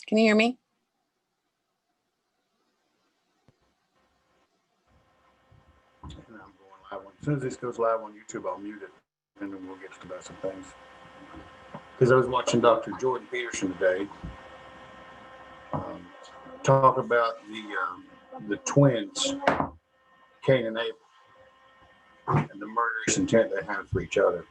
Can you hear me? And I'm going live. As soon as this goes live on YouTube, I'll mute it, and then we'll get to about some things. Because I was watching Dr. Jordan Peterson today talk about the twins, Cain and Abel, and the murderous intent they have for each other.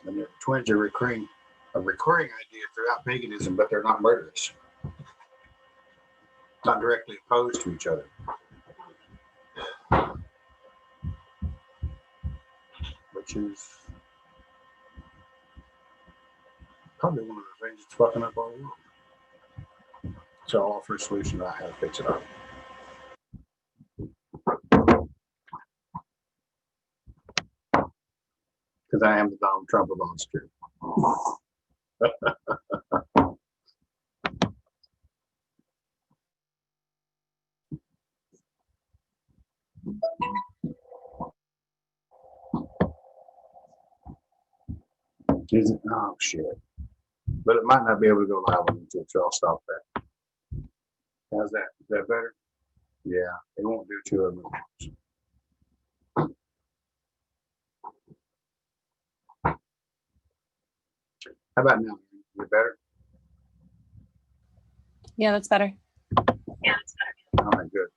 And the twins are a recurring idea throughout paganism, but they're not murderous, not directly opposed to each other. Which is probably one of the things that's fucking up our world. So I'll offer a solution to how to fix it up. Because I am the Donald Trump of Austria. Is it? Oh shit! But it might not be able to go live on YouTube, so I'll stop that. How's that? Is that better? Yeah, it won't do two of them at once. How about now? Is it better? Yeah, that's better. All right, good.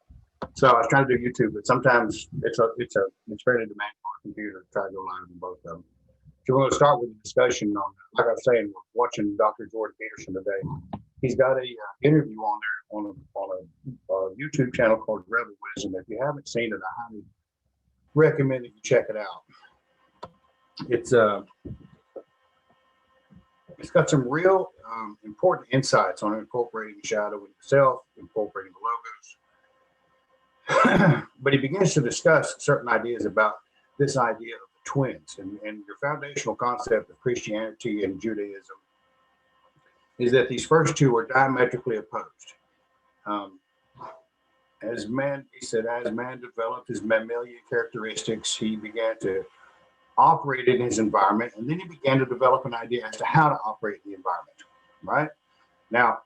So I was trying to do YouTube, but sometimes it's fairly demanding on a computer to try to go live on both of them. So we're going to start with a discussion on, like I was saying, we're watching Dr. Jordan Peterson today. He's got a interview on there on a YouTube channel called Rebel Wisdom. If you haven't seen it, I highly recommend that you check it out. It's got some real important insights on incorporating shadow in yourself, incorporating the logos. But he begins to discuss certain ideas about this idea of the twins and your foundational concept of Christianity and Judaism is that these first two are diametrically opposed. As man developed his mammalian characteristics, he began to operate in his environment, and then he began to develop an idea as to how to operate the environment, right? Now,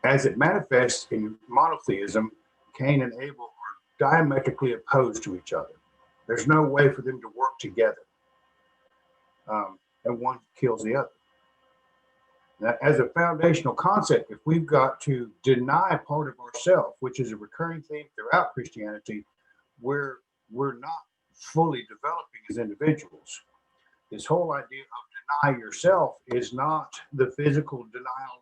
as it manifests in monotheism, Cain and Abel are diametrically opposed to each other. There's no way for them to work together, and one kills the other. Now, as a foundational concept, if we've got to deny part of ourselves, which is a recurring theme throughout Christianity, we're not fully developing as individuals. This whole idea of deny yourself is not the physical denial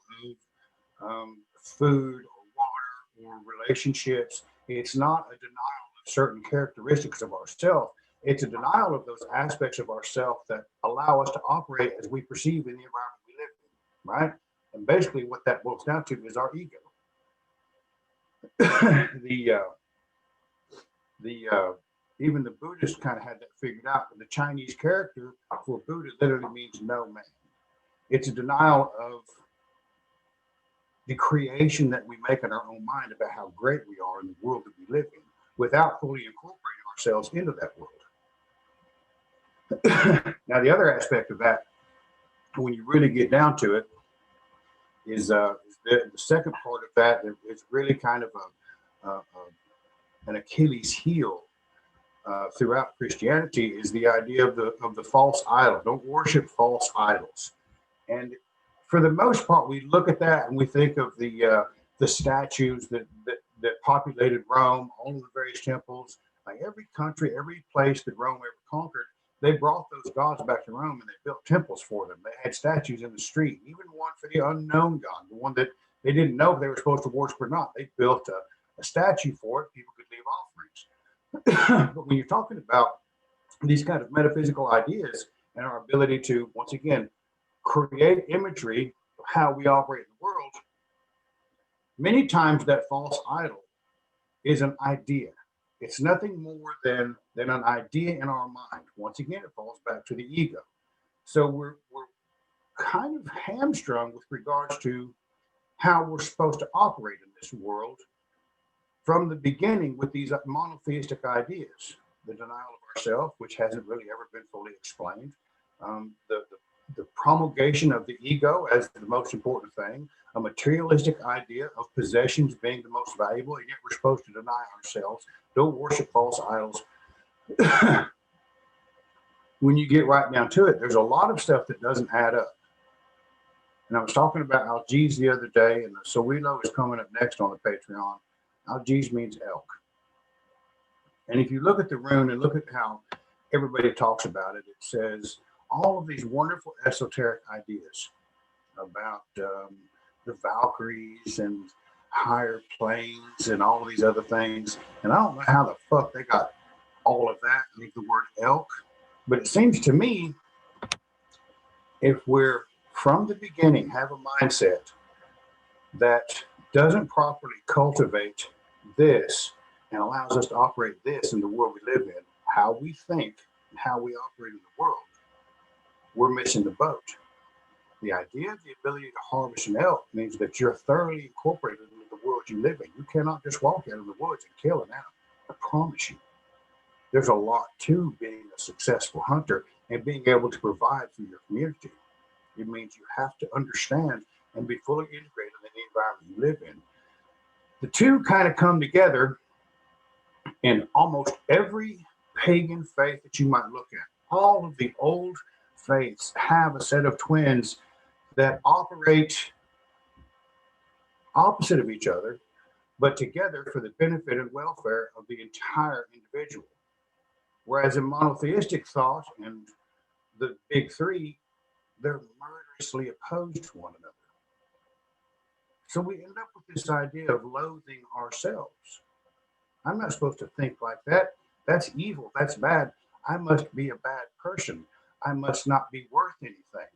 of food or water or relationships. It's not a denial of certain characteristics of ourself. It's a denial of those aspects of ourself that allow us to operate as we perceive in the environment we live in, right? And basically what that boils down to is our ego. Even the Buddhists kind of had that figured out, but the Chinese character for Buddha literally means no man. It's a denial of the creation that we make in our own mind about how great we are in the world that we live in without fully incorporating ourselves into that world. Now, the other aspect of that, when you really get down to it, is the second part of that is really kind of an Achilles heel throughout Christianity is the idea of the false idol. Don't worship false idols. And for the most part, we look at that and we think of the statues that populated Rome, all of the various temples, like every country, every place that Rome ever conquered. They brought those gods back to Rome and they built temples for them. They had statues in the street, even one for the unknown god, the one that they didn't know if they were supposed to worship or not. They built a statue for it. People could leave offerings. But when you're talking about these kind of metaphysical ideas and our ability to, once again, create imagery of how we operate in the world, many times that false idol is an idea. It's nothing more than an idea in our mind. Once again, it falls back to the ego. So we're kind of hamstrung with regards to how we're supposed to operate in this world from the beginning with these monotheistic ideas. The denial of ourself, which hasn't really ever been fully explained. The promulgation of the ego as the most important thing, a materialistic idea of possessions being the most valuable, and yet we're supposed to deny ourselves, don't worship false idols. When you get right down to it, there's a lot of stuff that doesn't add up. And I was talking about Algiz the other day, and the Sowilo is coming up next on the Patreon. Algiz means elk. And if you look at the rune and look at how everybody talks about it, it says all of these wonderful esoteric ideas about the Valkyries and higher planes and all of these other things. And I don't know how the fuck they got all of that, leave the word elk. But it seems to me, if we're from the beginning have a mindset that doesn't properly cultivate this and allows us to operate this in the world we live in, how we think and how we operate in the world, we're missing the boat. The idea of the ability to harvest an elk means that you're thoroughly incorporated into the world you live in. You cannot just walk out in the woods and kill an animal. I promise you. There's a lot to being a successful hunter and being able to provide for your community. It means you have to understand and be fully integrated in the environment you live in. The two kind of come together in almost every pagan faith that you might look at. All of the old faiths have a set of twins that operate opposite of each other, but together for the benefit and welfare of the entire individual. Whereas in monotheistic thought and the big three, they're murderously opposed to one another. So we end up with this idea of loathing ourselves. I'm not supposed to think like that. That's evil. That's bad. I must be a bad person. I must not be worth anything.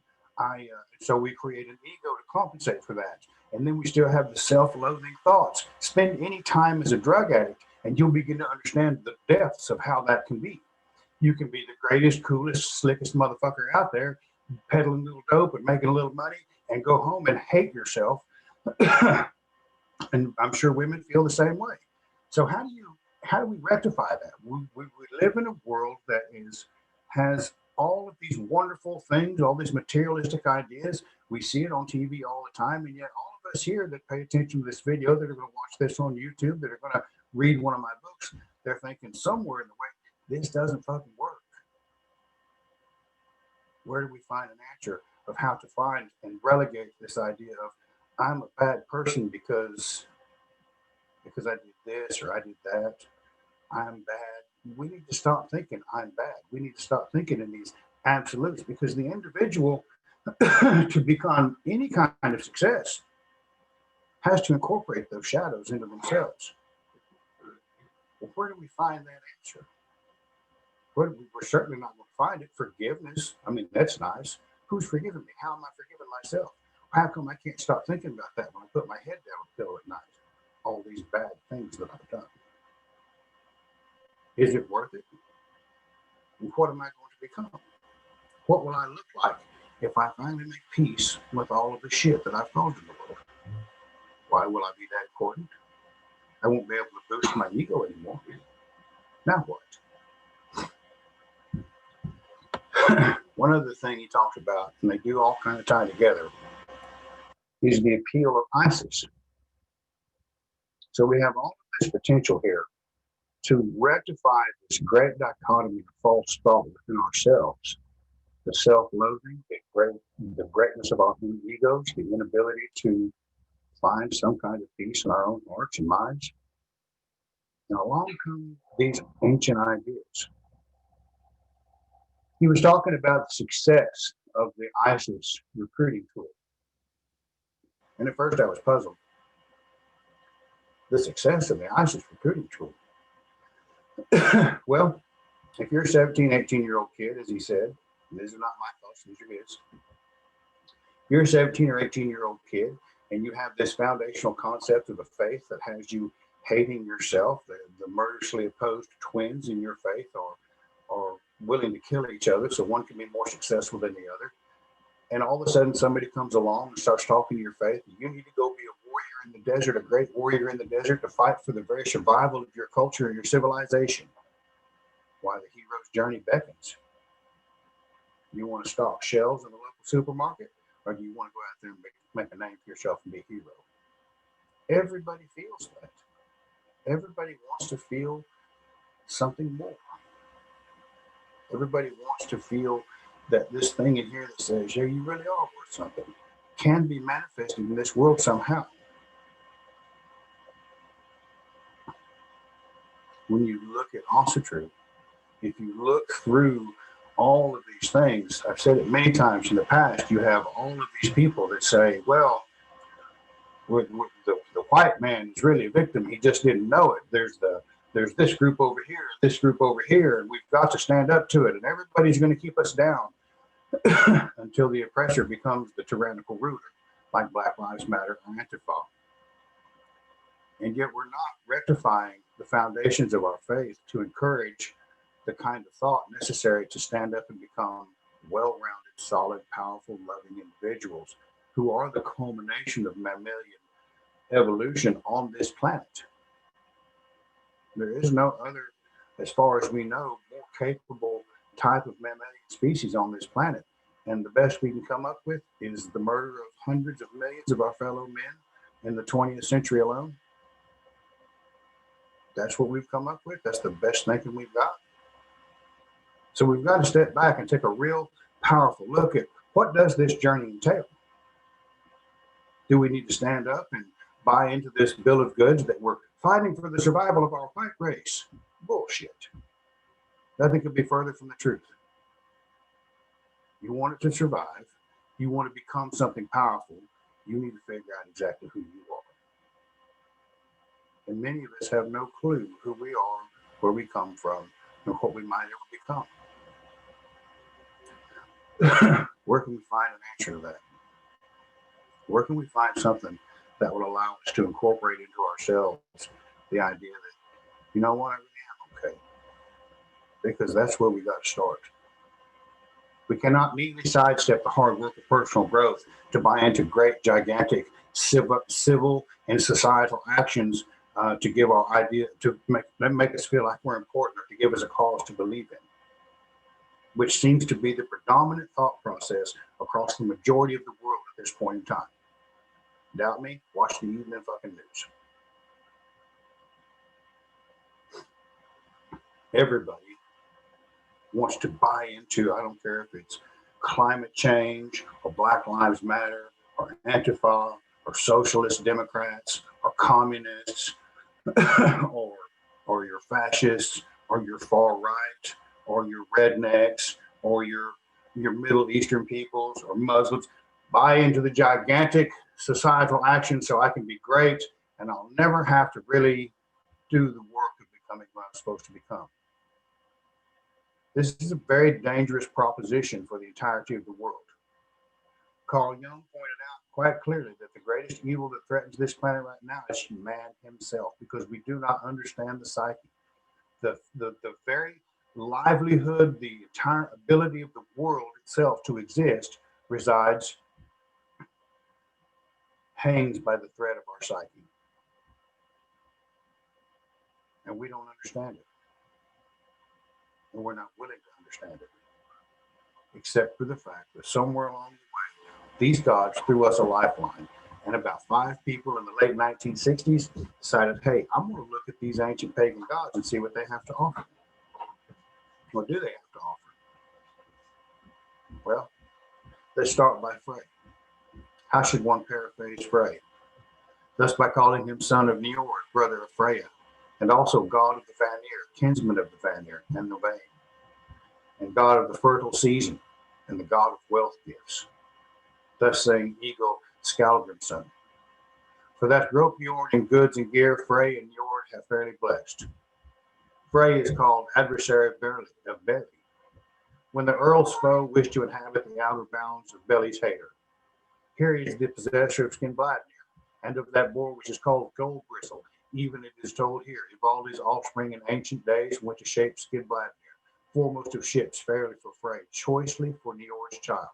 So we create an ego to compensate for that. And then we still have the self-loathing thoughts. Spend any time as a drug addict and you'll begin to understand the depths of how that can be. You can be the greatest, coolest, slickest motherfucker out there, peddling a little dope and making a little money, and go home and hate yourself. And I'm sure women feel the same way. So how do we rectify that? We live in a world that has all of these wonderful things, all these materialistic ideas. We see it on TV all the time, and yet all of us here that pay attention to this video, that are going to watch this on YouTube, that are going to read one of my books, they're thinking somewhere in the way, this doesn't fucking work. Where do we find an answer of how to find and relegate this idea of I'm a bad person because I did this or I did that. I'm bad. We need to stop thinking I'm bad. We need to stop thinking in these absolutes, because the individual to become any kind of success has to incorporate those shadows into themselves. Well, where do we find that answer? We're certainly not going to find it. Forgiveness. I mean, that's nice. Who's forgiving me? How am I forgiving myself? How come I can't stop thinking about that when I put my head down on the pillow at night? All these bad things that I've done. Is it worth it? And what am I going to become? What will I look like if I finally make peace with all of the shit that I've caused in the world? Why will I be that important? I won't be able to boost my ego anymore. Now what? One other thing he talks about, and they do all kind of tie together, is the appeal of Isis. So we have all of this potential here to rectify this great dichotomy of false thought within ourselves, the self-loathing, the greatness of our own egos, the inability to find some kind of peace in our own hearts and minds. And along come these ancient ideas. He was talking about the success of the ISIS recruiting tool. And at first I was puzzled. The success of the ISIS recruiting tool. Well, if you're a 17, 18-year-old kid, as he said, and these are not my thoughts, these are his. You're a 17 or 18-year-old kid, and you have this foundational concept of a faith that has you hating yourself, the murderously opposed twins in your faith are willing to kill each other so one can be more successful than the other. And all of a sudden somebody comes along and starts talking to your faith. You need to go be a warrior in the desert, a great warrior in the desert, to fight for the very survival of your culture and your civilization. Why the hero's journey beckons. You want to stalk shells in the local supermarket, or do you want to go out there and make a name for yourself and be a hero? Everybody feels that. Everybody wants to feel something more. Everybody wants to feel that this thing in here that says, yeah, you really are worth something, can be manifested in this world somehow. When you look at also true, if you look through all of these things, I've said it many times in the past, you have all of these people that say, well, the white man is really a victim. He just didn't know it. There's this group over here, this group over here, and we've got to stand up to it. And everybody's going to keep us down until the oppressor becomes the tyrannical ruler, like Black Lives Matter or Antifa. And yet we're not rectifying the foundations of our faith to encourage the kind of thought necessary to stand up and become well-rounded, solid, powerful, loving individuals who are the culmination of mammalian evolution on this planet. There is no other, as far as we know, more capable type of mammalian species on this planet. And the best we can come up with is the murder of hundreds of millions of our fellow men in the 20th century alone. That's what we've come up with. That's the best thinking we've got. So we've got to step back and take a real powerful look at what does this journey entail? Do we need to stand up and buy into this bill of goods that we're fighting for the survival of our white race? Bullshit. Nothing could be further from the truth. You want it to survive. You want to become something powerful. You need to figure out exactly who you are. And many of us have no clue who we are, where we come from, and what we might ever become. Where can we find an answer to that? Where can we find something that will allow us to incorporate into ourselves the idea that, you know what, I really am okay? Because that's where we got to start. We cannot neatly sidestep the hard work of personal growth to buy into great, gigantic civil and societal actions to give our idea, to make us feel like we're important, or to give us a cause to believe in, which seems to be the predominant thought process across the majority of the world at this point in time. Doubt me? Watch the evening fucking news. Everybody wants to buy into, I don't care if it's climate change or Black Lives Matter or Antifa or socialist Democrats or communists or your fascists or your far right or your rednecks or your Middle Eastern peoples or Muslims. Buy into the gigantic societal action so I can be great and I'll never have to really do the work of becoming what I'm supposed to become. This is a very dangerous proposition for the entirety of the world. Carl Jung pointed out quite clearly that the greatest evil that threatens this planet right now is man himself, because we do not understand the psyche. The very livelihood, the entire ability of the world itself to exist hangs by the thread of our psyche. And we don't understand it. And we're not willing to understand it, except for the fact that somewhere along the way, these gods threw us a lifeline. And about 5 people in the late 1960s decided, hey, I'm going to look at these ancient pagan gods and see what they have to offer. What do they have to offer? Well, let's start by Frey. How should one paraphrase Frey? Thus by calling him son of Njord, brother of Freya, and also god of the Vanir, kinsman of the Vanir and Nové, and god of the fertile season, and the god of wealth gifts. Thus saying Egil Skallagrimsson. For that Gropjord in goods and gear, Frey and Njord have fairly blessed. Frey is called adversary of Beli, when the earl's foe wished to inhabit the outer bounds of Beli's hater. Here he is the possessor of Skinbladnir, and of that boar which is called Gold Bristle. Even it is told here, Ivaldi's offspring in ancient days went to shape Skinbladnir, foremost of ships, fairly for Frey, choicely for Njord's child.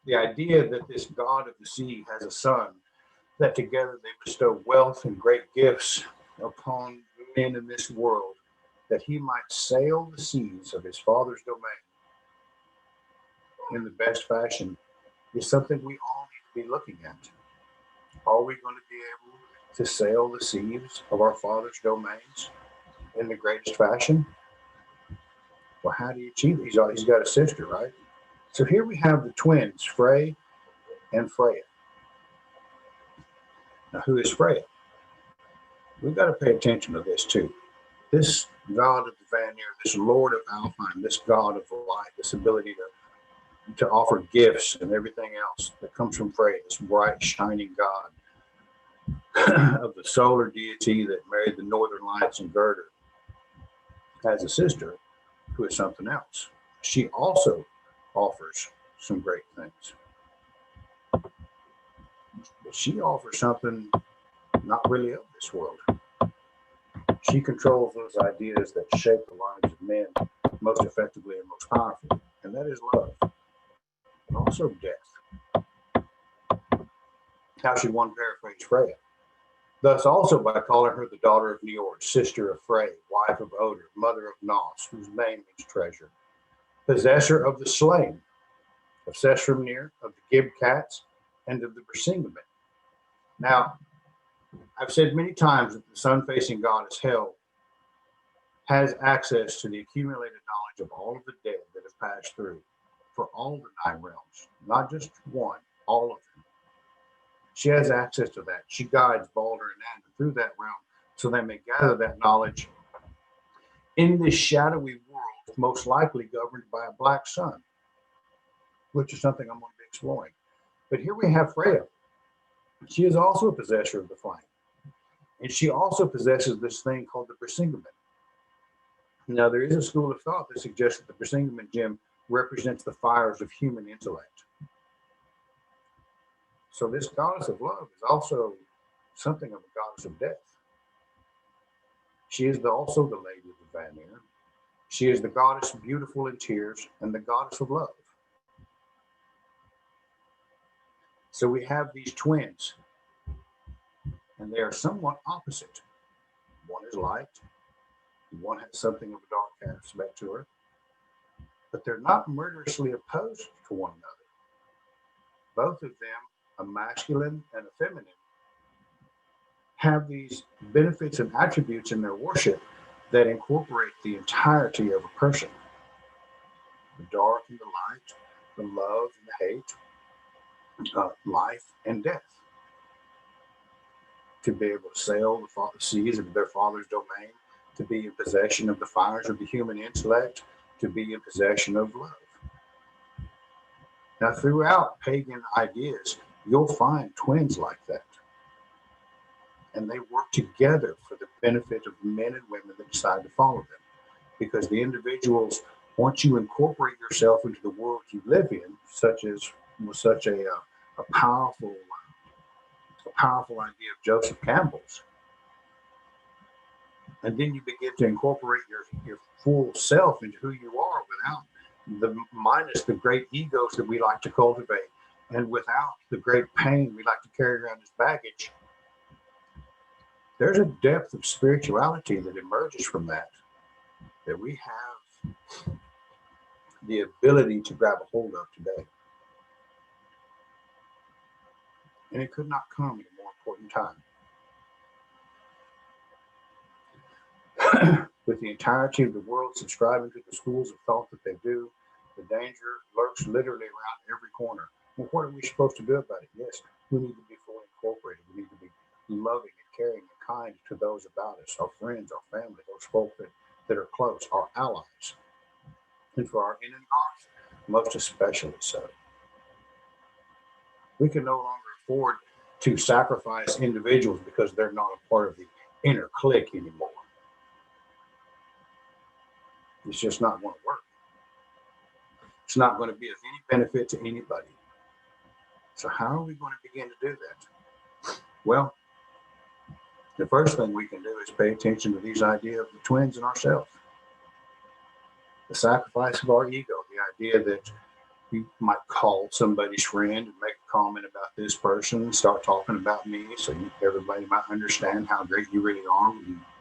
The idea that this god of the sea has a son, that together they bestow wealth and great gifts upon men in this world, that he might sail the seas of his father's domain. in the best fashion is something we all need to be looking at. Are we going to be able to sail the seas of our Father's domains in the greatest fashion? Well, how do you achieve it? He's got a sister, right? So here we have the twins, Frey and Freya. Now, who is Freya? We've got to pay attention to this too. This god of the Vanir, this Lord of Alfheim, this god of light, this ability to offer gifts and everything else that comes from Freya, this bright, shining god of the solar deity that married the northern lights and Gerda, has a sister who is something else. She also offers some great things. But she offers something not really of this world. She controls those ideas that shape the lives of men most effectively and most powerfully, and that is love, but also death. How should one paraphrase Freya? Thus also by calling her the daughter of Njord, sister of Frey, wife of Oder, mother of Nos, whose name is treasure, possessor of the slain, of Sessrumnir, of the Gib cats, and of the Brisingamen. Now, I've said many times that the sun-facing goddess Hel has access to the accumulated knowledge of all of the dead that have passed through for all the 9 realms, not just one, all of them. She has access to that. She guides Balder and Andor through that realm so they may gather that knowledge in this shadowy world, most likely governed by a black sun, which is something I'm going to be exploring. But here we have Freya. She is also a possessor of the flame. And she also possesses this thing called the Brisingamen. Now, there is a school of thought that suggests that the Brisingamen gem represents the fires of human intellect. So this goddess of love is also something of a goddess of death. She is also the lady of the Vanir. She is the goddess beautiful in tears and the goddess of love. So we have these twins, and they are somewhat opposite. One is light, and one has something of a dark aspect to her, but they're not murderously opposed to one another. Both of them, a masculine and a feminine, have these benefits and attributes in their worship that incorporate the entirety of a person. The dark and the light, the love and the hate, life and death. To be able to sail the seas of their father's domain, to be in possession of the fires of the human intellect, to be in possession of love. Now, throughout pagan ideas, you'll find twins like that. And they work together for the benefit of men and women that decide to follow them. Because the individuals, once you incorporate yourself into the world you live in, such as was such a powerful idea of Joseph Campbell's, and then you begin to incorporate your full self into who you are without minus the great egos that we like to cultivate, and without the great pain we like to carry around as baggage. There's a depth of spirituality that emerges from that we have the ability to grab a hold of today. And it could not come at a more important time. With the entirety of the world subscribing to the schools of thought that they do, the danger lurks literally around every corner. Well, what are we supposed to do about it? Yes, we need to be fully incorporated. We need to be loving and caring and kind to those about us, our friends, our family, those folk that are close, our allies. And for our enemies, most especially so. We can no longer afford to sacrifice individuals because they're not a part of the inner clique anymore. It's just not going to work. It's not going to be of any benefit to anybody. So how are we going to begin to do that? Well, the first thing we can do is pay attention to these ideas of the twins in ourselves. The sacrifice of our ego, the idea that you might call somebody's friend and make a comment about this person and start talking about me so everybody might understand how great you really are.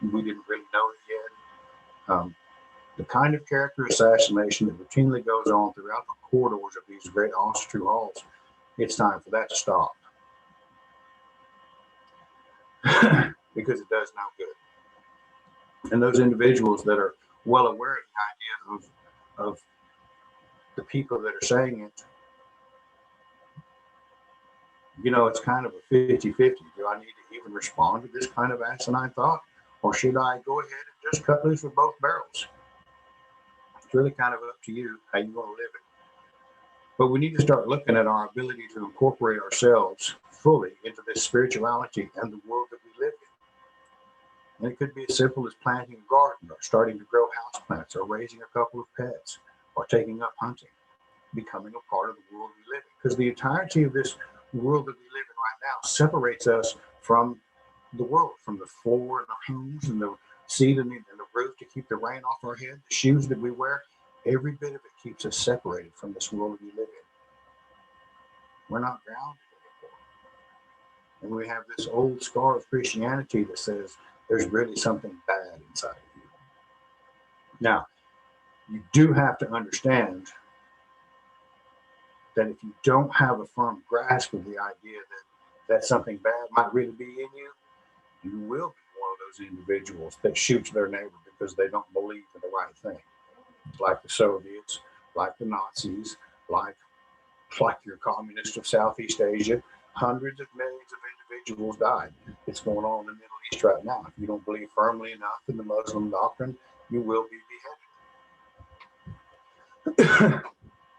We didn't really know it yet. the kind of character assassination that routinely goes on throughout the corridors of these great Austrian halls, it's time for that to stop. Because it does no good. And those individuals that are well aware of the idea of the people that are saying it, you know, it's kind of a 50-50. Do I need to even respond to this kind of asinine thought? Or should I go ahead and just cut loose with both barrels? It's really kind of up to you how you want to live it. But we need to start looking at our ability to incorporate ourselves fully into this spirituality and the world that we live in. And it could be as simple as planting a garden, or starting to grow houseplants, or raising a couple of pets, or taking up hunting, becoming a part of the world we live in. Because the entirety of this world that we live in right now separates us from the world, from the floor and the homes and the seat and the roof to keep the rain off our head, the shoes that we wear. Every bit of it keeps us separated from this world that we live in. We're not grounded anymore. And we have this old scar of Christianity that says there's really something bad inside of you. Now, you do have to understand that if you don't have a firm grasp of the idea that something bad might really be in you, you will be one of those individuals that shoots their neighbor because they don't believe in the right thing. Like the Soviets, like the Nazis, like your communists of Southeast Asia. Hundreds of millions of individuals died. It's going on in the Middle East right now. If you don't believe firmly enough in the Muslim doctrine, you will be beheaded.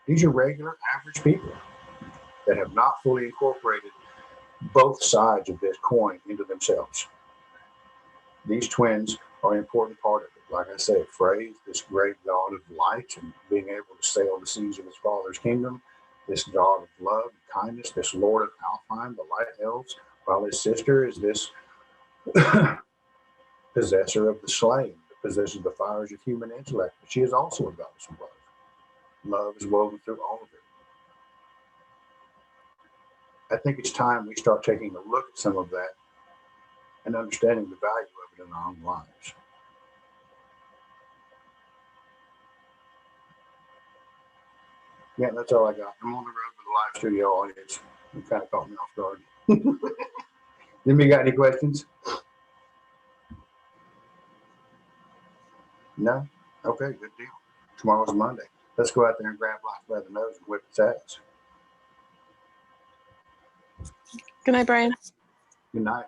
These are regular, average people that have not fully incorporated both sides of this coin into themselves. These twins are an important part of it. Like I said, Frey, this great god of light and being able to sail the seas of his father's kingdom, this god of love and kindness, this lord of Alfheim, the light elves, while his sister is this possessor of the slain, that possesses the fires of human intellect. But she is also a goddess of love. Love is woven through all of it. I think it's time we start taking a look at some of that and understanding the value of it in our own lives. Yeah, that's all I got. I'm on the road with a live studio audience. You kind of caught me off guard. Anybody got any questions? No? Okay, good deal. Tomorrow's Monday. Let's go out there and grab life by the nose and whip its ass. Good night, Brian. Good night.